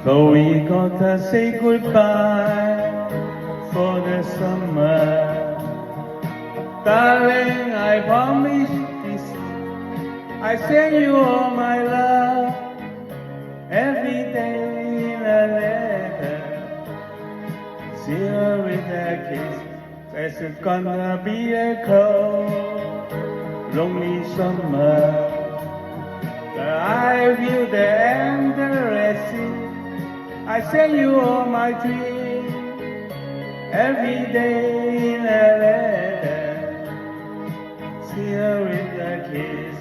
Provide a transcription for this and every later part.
So we gotta say goodbye for the summer. Darling, I promise this, I send you all my love, every day in a letter, sealed with a kiss. There's gonna be a cold, lonely summer. But I view the end the Red Sea. I send you all my dreams, every day in a letter, sealed with a kiss.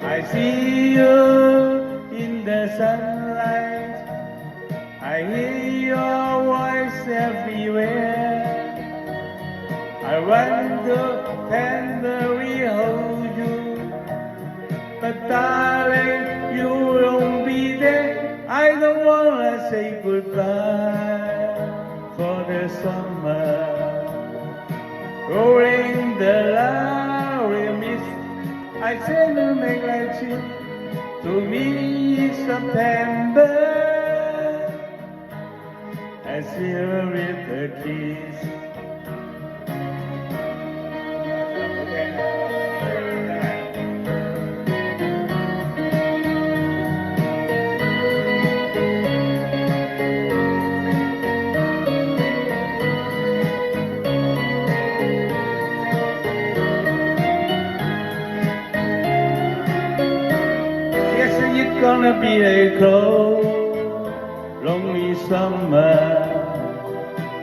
I see you in the sunlight, I hear your voice everywhere. I want to tenderly hold you, but darling, you won't be there. I don't wanna say goodbye for the summer. Rolling the lowry mist, I say to make like you, to me September, I seal with a kiss. It's gonna be a cold, lonely summer,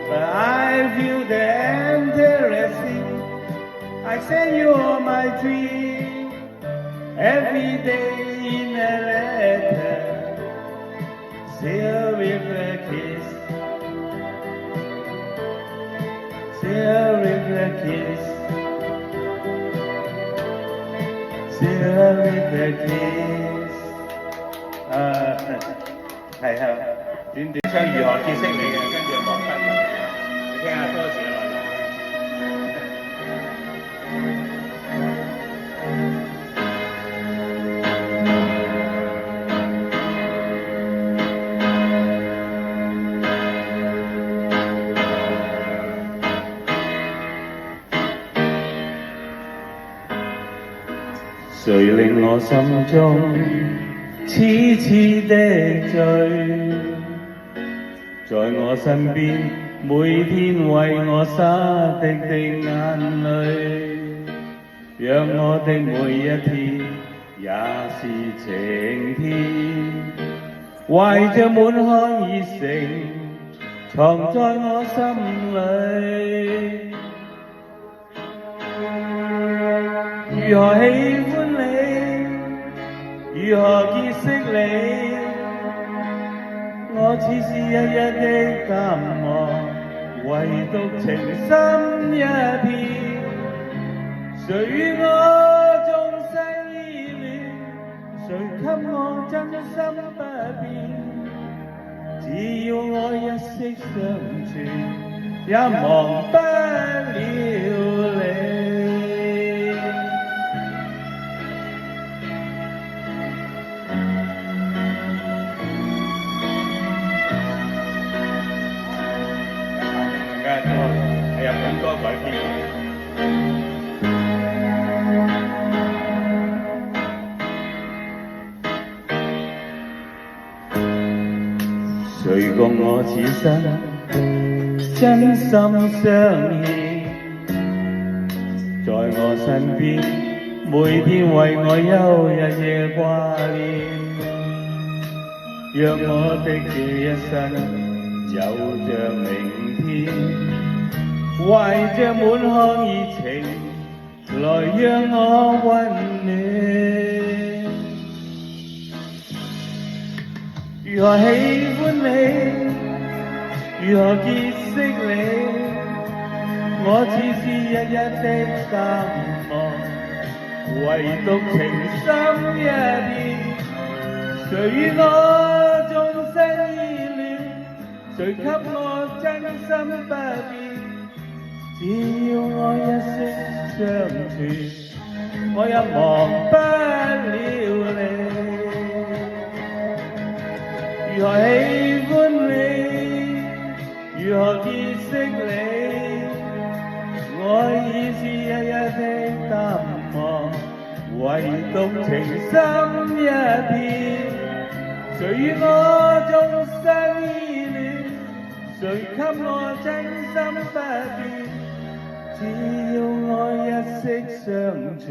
but I feel the endless sea. I send you all my dreams, every day in a letter, sealed with a kiss, sealed with a kiss, sealed with a kiss。係啊，短短唱如何結識你嘅，跟住黃斌，你聽下歌詞嘅內容。誰令我心中痴痴的醉，在我身邊每天為我灑滴滴眼淚，讓我的每一天也是晴天，懷着滿腔熱誠藏在我心裏，如何喜歡你，如何結識你，我似是日日的淡忘，唯獨情深一片。誰與我終生依戀，誰給我真心不變？只要我一息相傳，也忘不了你。係日本歌改編。誰共我此生真心相依，在我身邊每天為我憂日夜掛念，讓我的這一生有着明天，懷着滿腔熱情來讓我溫暖。如何喜歡你，如何結識你，我似是日日的淡忘，唯獨情深一片。誰與我終生依戀，誰給我真心不變？只要我一息相傳，我也忘不了你。如何喜歡你，如何結識你，我已是日日的淡忘，唯獨情深一片。誰與我終生依戀，誰給我真心不變，只要愛一息相傳。